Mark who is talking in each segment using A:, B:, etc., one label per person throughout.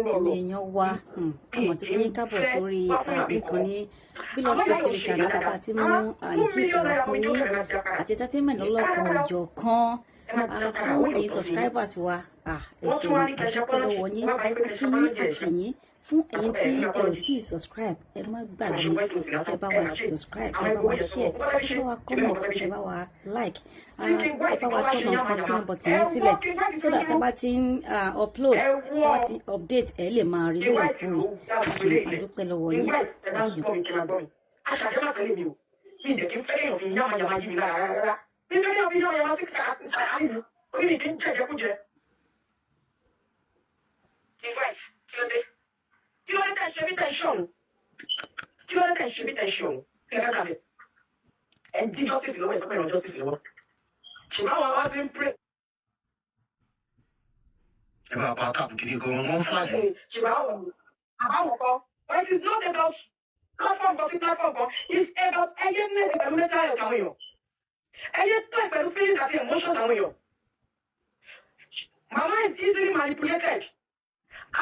A: èèyàn wa àmọ́ tí kí n kábọ̀ sórí ìkànnì Billio's Space TV channel bí tá a ti mú gist wá fún yín àti entertainment lọ́lọ́kan ọjọ́ kan fún ẹ̀yin subscribers wa ẹ ṣeun àdúpẹ́ lọ́wọ́ yín akínyín fún ẹ̀yin tí ẹ ò tí ì subscribe ẹ má gbàgbé ẹ bá wa subscribe ẹ bá wa share ẹ bá wa comment ẹ bá wa like ẹ bá wa turn on notification button yín sílẹ̀ so that ẹ bá ti ń upload ẹ bá ti update ẹ lè máa rí lóòrèkóòrè ẹ ṣeun àdúpẹ́ lọ́wọ́ yín ẹ ṣeun.
B: Aṣàjẹ́ máa tẹ̀lé mi o, mi ìdẹ̀ kí n fẹ́rẹ̀ èèyàn fi yánmayàmá yí mi lára rárá. Nítorí ọ̀fi yánmayàmá sí sàárì mi, orí mi kì í jẹ́ ìjẹkújẹ. Kí ló dé? Kí ló dé tẹ̀ ṣe bí tẹ̀sán? Kí ló dé tẹ̀ ṣe bí tẹ̀sán? Kí ló dé kàlẹ̀? Ẹ ń dí justice lọ́wọ́ ẹ̀ sọ́kọ̀ ìrọ̀ justice lọ́wọ́. Ṣùgbọ́n àwọn àwọn ti ń pray.
C: Ẹ máa pa táàpù kìíní gan wọ́n flag.
B: Ṣùgbọ́n àbáwọ̀ kan, but it is not about platform kan sí platform kan, it's about ẹyẹ nẹ́ẹ̀sì pẹ̀lú mental health àwọn èèyàn. Ẹyẹ tó pẹ̀lú feelings àti emotions àwọn èèyàn. Mama is easily manipulated.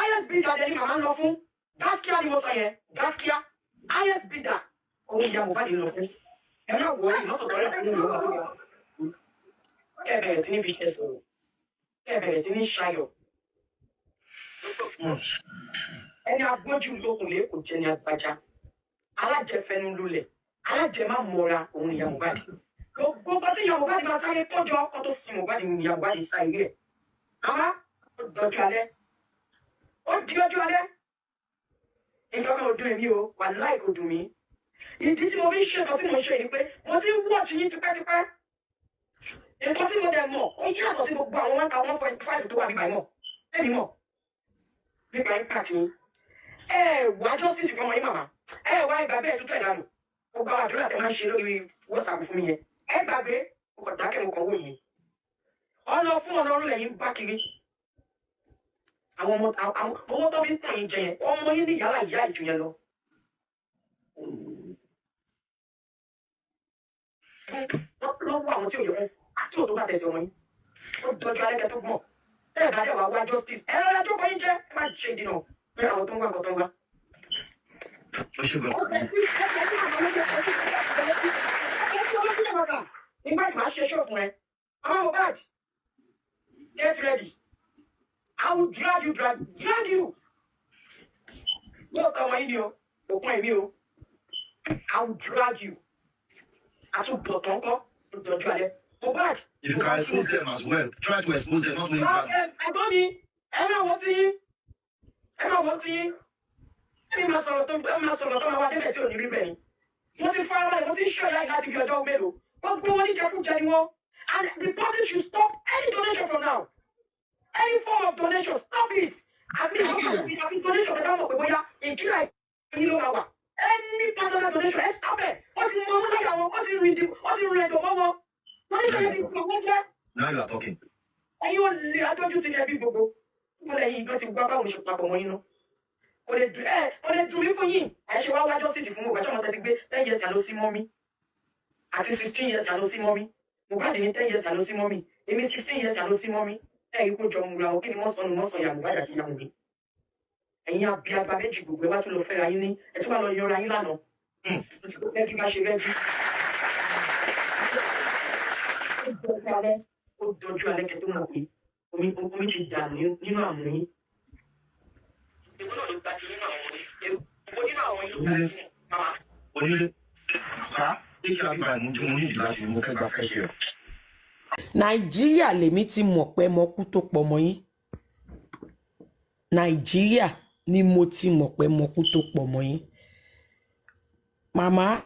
B: ISB dàdé ni màmá ń lọ fún. Gaskia ni mo sọ yẹn. Gaskia. ISB dà. Òun ìyá Mohbad ń lọ fún. Ẹ má wọ ẹ̀yìn lọ́tọ̀ tọ́lẹ̀ fún ìlú ọmọ tó yà. Kẹ́ bẹ̀rẹ̀ sí ní fi ṣe sọ̀rọ̀. Kẹ́ bẹ̀rẹ̀ sí ní ṣayọ̀. Ẹni agbọ́njú lókun lé kò jẹ́ ní agbájá. Alájẹfẹnu lulẹ̀. Alájẹmá mọ́ra òun ìyá Mohbad. Gbogbo tí ìyá Mohbad máa sáré kọjọ ọkọ tó sin Mohbad ní ìyá Mohbad sá ilé ẹ̀. Àmọ́ ó dọjú alẹ́. Ó di ọjọ́ alẹ́. Ìjọba ò dùn èmi o, wà láì kò dùn mí. Ìdí tí mo fi ń ṣe nǹkan tí mo ṣe ni pé mo ti ń watch yín tipẹ́tipẹ́. Nǹkan tí mo dẹ̀ mọ̀, ó yàtọ̀ sí gbogbo àwọn 1.5 tó wà nígbà mọ̀. Ẹ̀mí mọ̀. Nípa impact yín. Wá justice fún ọmọ yín màmá. Wá ìgbàgbé ẹ̀ tútù ẹ̀ dànù. Gbogbo àwọn àdúrà tẹ máa ń ṣe lórí WhatsApp fún mi yẹn. Ẹ gbàgbé, mo kàn dákẹ́ mo kàn wò yín. Ọlọ fún Ọlọ́run lẹ́yìn bá kiri. Àwọn ọmọ tó fi ń tàn yín jẹ yẹn, ọmọ yín ní yàrá ìyá ìjù yẹn lọ. Lọ́wọ́ àwọn tí ò yẹ fún àti òtó bá tẹ̀sí ọmọ yín. Ó dọjú alẹ́kẹ́ tó gbọ̀n. Tẹ́lẹ̀ bá dẹ̀ wá wá justice. Ẹ rárá tó kọ́ yín jẹ́, ẹ má ṣe ìdìnà. Bẹ́ẹ̀ àwọn tó ń wá nǹkan tó ń wá.
C: Ó ṣùgbọ́n.
B: Nígbà tí màá ṣe ṣó fún ẹ, ọmọ Mohbad, get ready. I will drag you. Lóòótọ́ ọmọ yìí ni o, òkun ẹ̀mí o. I will drag you. Àtúbọ̀ tó ń kọ́ lójú alẹ́. Mohbad.
C: If you can expose them as well, try to expose them, not only that.
B: Ẹ̀gbọ́n mi, ẹ máa wọ́n ti yín. Ẹni máa sọ̀rọ̀ tó máa wá débẹ̀ tí ò ní rí bẹ́ẹ̀ ni. Mo ti fara balẹ̀, mo ti ń ṣọ́ ìyá láti fi ọjọ́ mélòó. Gbogbo wọn ní jẹkújẹ ni wọ́n. And the public should stop any donation from now. Any form of donation, stop it. Àbí donation ẹ̀dá mọ̀ pé bóyá ìjìlá yìí ló máa wà. Any personal donation, ẹ stop it. Wọ́n ti mọ ọmọ láyà wọn, wọ́n ti rìn ẹ̀dọ̀ mọ́ wọn. Wọ́n ní sọ́yẹ́ ti gbọ́ wọ́n jẹ́.
C: Now you are talking.
B: Ẹ̀yin ò lè adójú ti ẹbí gbogbo. Wọ́n lẹ́yìn ìgbọ́n ti gbọ́ báwọn ṣe papọ̀ mọ́ yín náà. Kò lè dùn mí fún yín. Ẹ ṣe wá justice fún Mohbad. Ṣọ́mọ tẹ́tí gbé 10 years àlọ́ sí mọ́mí. Àti 16 years àlọ́ sí mọ́mí. Mohbad ní 10 years àlọ́ sí mọ́mí. Èmi 16 years àlọ́ sí mọ́mí. Ẹ̀yin kò jọ múra o, kí ni wọ́n sọ ìyá Mohbad àti ìyá mi. Ẹ̀yin abíyágbá méjì gbogbo ẹ bá tún lọ fẹ́ra yín ní ẹ tún bá lọ yọra yín lánàá. Rẹ́gí bá ṣe rẹ́gí. Ó dọjú alẹ́ kẹ́ tó mọ̀ pé omi ti dànù nínú àmú yín.
C: Onílé, sá, kí a bí báyìí mo ní ìdílé láti mo fẹ́ gba fresh air.
D: Nàìjíríà lèmi ti mọ̀ pé mọ́kú tó pọ̀ mọ́ yín. Nàìjíríà ni mo ti mọ̀ pé mọ́kú tó pọ̀ mọ́ yín. Màmá,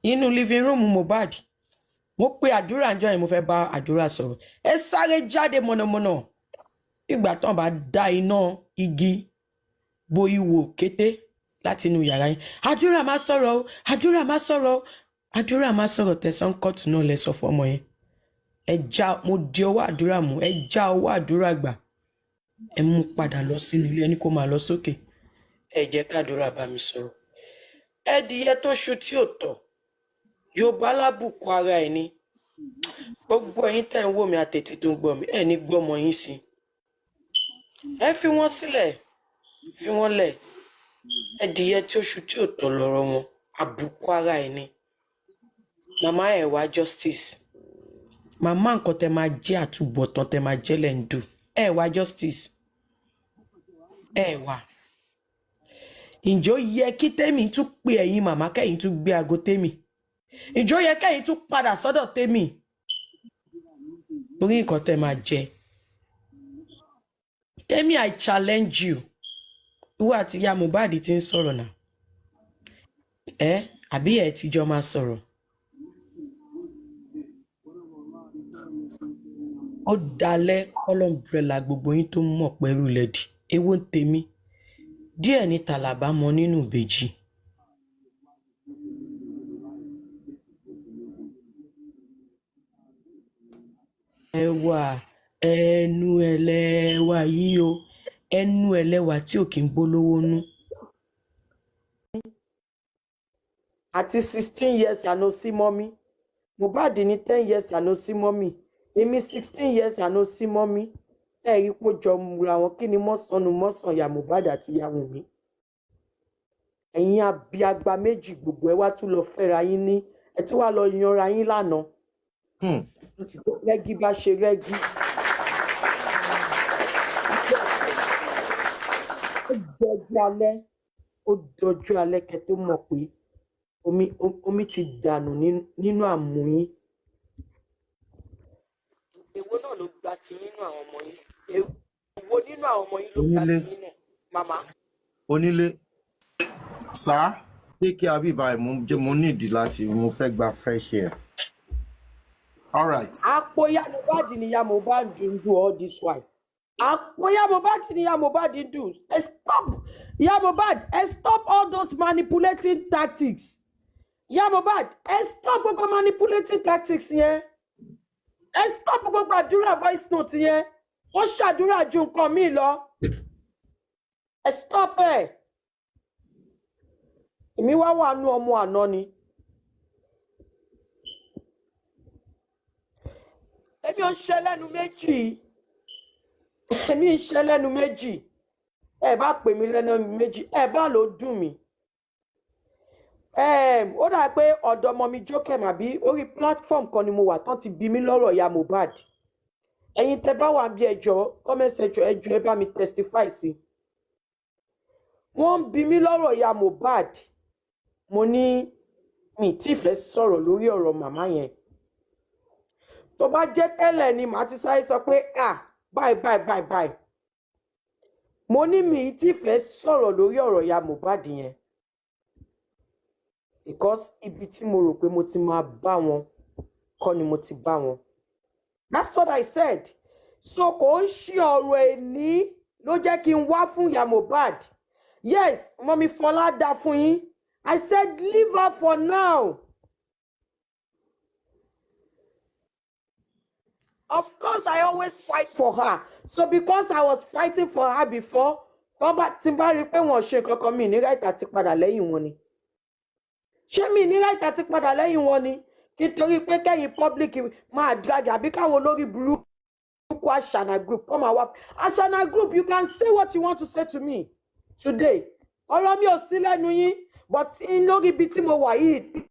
D: inú living room Mohbad, mo pe àdúrà ńjọ́ yẹn mo fẹ́ bá àdúrà sọ̀rọ̀. Ẹ sáré jáde mọ̀nàmọ́ná. Ìgbà tán bá dá iná igi bo ihò kété láti inú yàrá yín. Àdúrà má sọ̀rọ̀ o, àdúrà má sọ̀rọ̀ o. Àdúrà má sọ̀rọ̀ tẹ̀sán kọ́ọ̀tù náà lẹ sọ fọ́mọ yẹn. Mo di ọwọ́ àdúrà mú, ẹ já ọwọ́ àdúrà gbà. Ẹ mú padà lọ sínú ilé ẹni kó máa lọ sókè. Ẹ jẹ́ kádúrà bá mi sọ̀rọ̀. Ẹdìyẹ tó ṣu tí ò tọ̀. Yorùbá lábùkù ara ẹ̀ ni. Gbogbo ẹ̀yin tẹ́ ń wò mí àtètí tó ń gbọ́ mi, ẹ ní gbọ́mọ yín sí. ẹ fi wọ́n sílẹ̀ fi wọ́n lẹ̀ ẹdìyẹ tí oṣù tí ò tọ́ lọ́rọ̀ wọn àbùkù ara ẹ̀ ni màmá ẹ̀ wá justice màmá nǹkan tẹ máa jẹ́ àtúbọ̀tán tẹ máa jẹ́ lẹ́ ń dù ẹ̀ wá justice ẹ̀ wá. Ǹjọ́ yẹ kí tèmi tún pè ẹ̀yin màmá kẹ́yìn tún gbé aago tèmi ǹjọ́ yẹ kẹ́yìn tún padà sọ́dọ̀ tèmi torí nǹkan tẹ máa jẹ tèmi I challenge you ìwọ àti ìyá Mohbad ti ń sọ̀rọ̀ náà àbí ẹ tíjọ́ máa sọ̀rọ̀ ó dalẹ̀ kọ́lọ́mbrẹ́là gbogbo yín tó mọ̀ pẹ̀lú lẹ́dí èwo ń tèmi díẹ̀ ní tàlàbà mọ nínú ìbejì ẹwà ẹnu ẹlẹ́wà yìí o ẹnu ẹlẹ́wà tí ò kí ń gbólówó nú. àti 16 years àná sí mọ́mí Mohbad ní 10 years àná sí mọ́mí èmi 16 years àná sí mọ́mí ẹ̀rí pò jọ múra wọn kí ni mọ́sàn ìyá Mohbad àti ìyá Wùnmí ẹ̀yin abiagba méjì gbogbo ẹ wá tún lọ fẹ́ra yín ní ẹ tún wá lọ yanra yín lánàá rẹ́gí bá ṣe rẹ́gí ó dọjú alẹ́ kẹ́ tó mọ̀ pé omi ti dànù nínú àmú yín èwo náà ló gba ti nínú àwọn ọmọ yín èwo nínú àwọn ọmọ yín ló gba ti nínú màmá.
C: Onílé sá pé kí abíbá mo nídìí láti mo fẹ́ gba fresh air. All right.
D: àpò ìyá Mohbad ni ìyá Mohbad do all this while. àpò ìyá Mohbad ni ìyá Mohbad do. Stop ìyá Mohbad stop all those manipulating tactics. ìyá Mohbad stop gbogbo manipulating tactics yẹn. Stop gbogbo àdúrà voice note yẹn. wọ́n ṣàdúrà ju nǹkan míì lọ. Stop ẹ̀. èmi wá wà nú ọmọ àná ni. èmi ò ń ṣe lẹ́nu méjì èmi ń ṣe lẹ́nu méjì ẹ bá pè mí lẹ́nu méjì ẹ bá ló dùn mí ó dà pé ọ̀dọ̀ ọmọ mi jókèm àbí orí platform kan ni mo wà tán ti bí mi lọ́rọ̀ ìyá Mohbad ẹ̀yin tẹ́ bá wà bí ẹjọ́ comment section ẹjọ́ ẹ bá mi testify sí wọ́n ń bí mi lọ́rọ̀ ìyá Mohbad mo ní mi tí fẹ́ sọ̀rọ̀ lórí ọ̀rọ̀ màmá yẹn tó bá jẹ́ tẹ́lẹ̀ ni màá ti sáré sọ pé bye mo ní mi tí fẹ́ sọ̀rọ̀ lórí ọ̀rọ̀ ìyá Mohbad yẹn because ibi tí mo rò pé mo ti máa bá wọn kọ́ ni mo ti bá wọn that's what I said so kò ń ṣe ọ̀rọ̀ ẹni ló jẹ́ kí n wá fún ìyá Mohbad yes mọ́mí Fọlá dá fún yín I said leave her for now. Of course, I always fight for her. So because I was fighting for her before, tí n bá rí pé wọ́n ṣe kankan mi ní right àti padà lẹ́yìn wọn ni. Ṣé mi ní right àti padà lẹ́yìn wọn ni? Nítorí pé kẹ́yìn public máa drag àbí káwọn olórí burúkú Ashana group come and work. Ashana group, you can say what you want to say to me today. Ọ̀rọ̀ mi ò sí lẹ́nu yín, but lórí ibi tí mo wà yìí.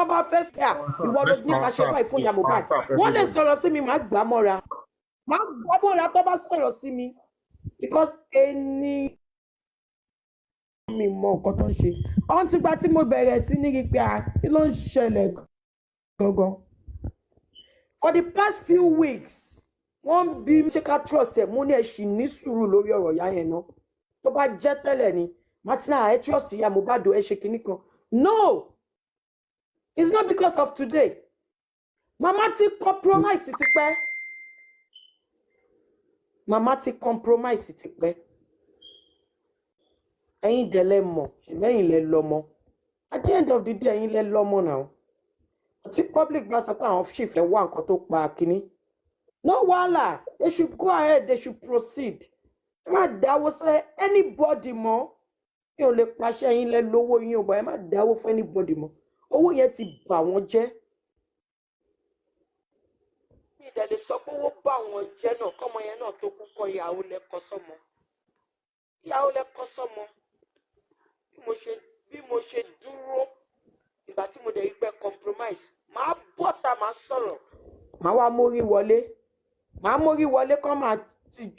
D: Bá fẹ́ sí ìwọ ló ní ká ṣe báyìí fún ìyá Mohbad wọ́n lè sọ̀rọ̀ sí mi màá gbà mọ́ra tó bá sọ̀rọ̀ sí mi because ẹni mi mọ nǹkan tó ń ṣe ọ̀hún ti gba tí mo bẹ̀rẹ̀ sí ní rí pé kí ló ń ṣẹlẹ̀ gangan for the past few weeks wọ́n bí ṣe ká trust ẹ̀ mo ní ẹ̀ ṣì ní sùúrù lórí ọ̀rọ̀ ìyá yẹn náà tó bá jẹ́ tẹ́lẹ̀ ni Martina ẹ̀ trust ìyá Mohbad ẹ̀ ṣe kinní kan no. It's not because of today. Mama ti compromise ti pẹ́. Mama ti compromise ti pẹ́. Ẹ̀yin dẹ̀ lẹ mọ̀, lẹ́yìn lẹ lọ́mọ. At the end of the day, ẹ̀yin lẹ lọ́mọ now. Àti public bá sọ pé àwọn sì fẹ́ wá nǹkan tó pa kínní. No wahala, they should go ahead, they should proceed. Ẹ má dáwọ́ sí anybody mọ́. Mi ò lè pàṣẹ ẹ̀yin lẹ lówó yín o, but ẹ má dáwọ́ fún anybody mọ́. Owó yẹn ti bà wọ́n jẹ́ mi ìdẹ̀ lè sọ pé owó bá àwọn jẹ́ náà kọ́mọ yẹn náà tó kú kọ́ ìyàwó lẹ́kọ́ sọ́mọ bí mo ṣe dúró ìgbà tí mo dẹ̀ rí pé compromise máa bọ́ta máa sọ̀rọ̀ máa wá mórí wọlé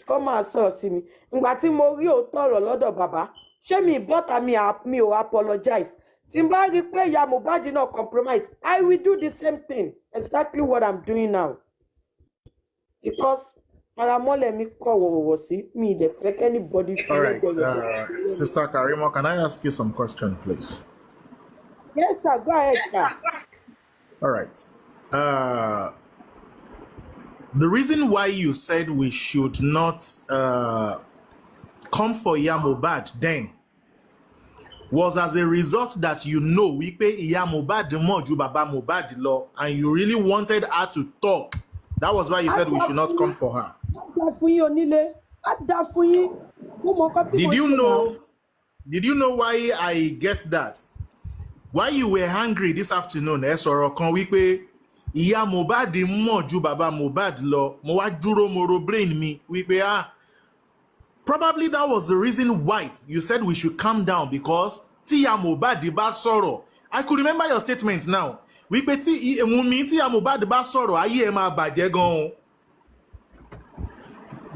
D: kọ́ máa sọ̀rọ̀ sí mi ìgbà tí mo rí òótọ́ ọ̀rọ̀ lọ́dọ̀ bàbá ṣé mi bọ́ta mi ò apologize tí n bá rí pé ìyá Mohbad náà compromise I will do the same thing exactly what I'm doing now because paramọ́lẹ̀ mi kọ̀ wọ̀wọ̀ sí mi ìdẹ̀ fẹ́ anybody feel.
C: All right, Sister Karimo, can I ask you some question, please?
D: Yes, sir. Go ahead, sir.
C: All right. The reason why you said we should not come for Iya Mohbad then was as a result that you know we pay Iya Mohbad more ju Baba Mohbad lọ, and you really wanted her to talk. That was why you said we should not come for her. Did you know why I get that? Why you were angry this afternoon, sọ̀rọ̀ kan wípé Iya Mohbad mọ̀ ju Baba Mohbad lọ, mo wá dúró mo ro brain mi wípé probably that was the reason why you said we should calm down, because tí Iya Mohbad bá sọ̀rọ̀, I could remember your statement now. Wípé tí Iya Mohbad bá sọ̀rọ̀ ayé ẹ máa bàjẹ́ gan.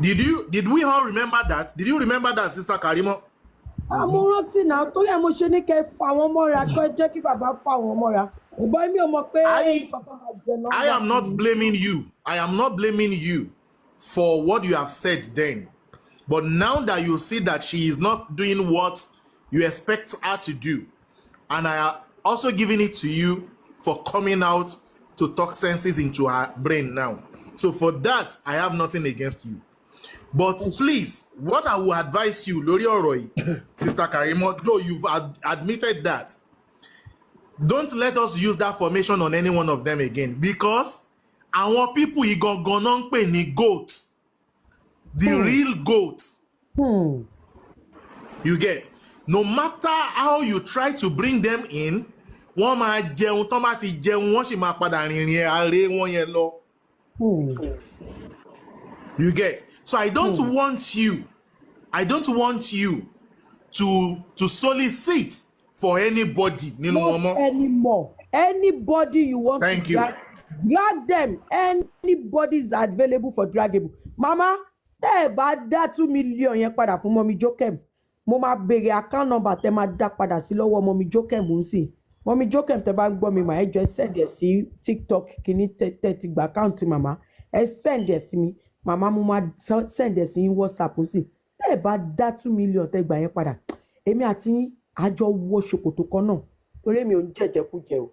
C: Did we all remember that? Did you remember that, Sister Karimo?
D: Mo rántí náà torí ẹ mo ṣe ní kẹ́ fà wọ́n mọ́ra kó jẹ́ kí bàbá fà wọ́n mọ́ra. Ìbọn mi ò mọ̀ pé
C: I am not blaming you. I am not blaming you for what you have said then. But now that you see that she is not doing what you expect her to do, and I am also giving it to you for coming out to talk senses into her brain now. So for that, I have nothing against you. But please, what I will advise you, Lori Oroi, Sister Karimo, though you've admitted that, don't let us use that formation on any one of them again, because our people igongonon pe ni goat, the real goat. You get? No matter how you try to bring them in, wọ́n máa jẹun tán bá ti jẹun wọ́n sì máa padà rìnrìn àárẹ̀ wọn yẹn lọ. You get? So I don't want you to solicit for anybody.
D: Not anymore. Anybody you want
C: Thank
D: to
C: you.
D: drag them. Anybody is available for draggable. Mama, tẹ́ ẹ bá dá 2 million yẹn padà fún Mọ́mí Jokem. Mo máa béèrè account number tẹ́ máa dá padà sí lọ́wọ́ Mọ́mí Jokem ń sìn. Mọ́mí Jokem tẹ́ bá gbọ́ mi mà ẹ jọ̀ọ́ send ẹ sí TikTok kíní tẹ́ ti gba account màmá. Ẹ send ẹ sí mi. Màmá mo máa send ẹ sí WhatsApp ń sìn. Tẹ́ ẹ bá dá 2 million tẹ́ gbà yẹn padà. Èmi àti àjọ wọ ṣòkòtò kan náà. Torí mi ò ń jẹ̀jẹ̀kújẹ o.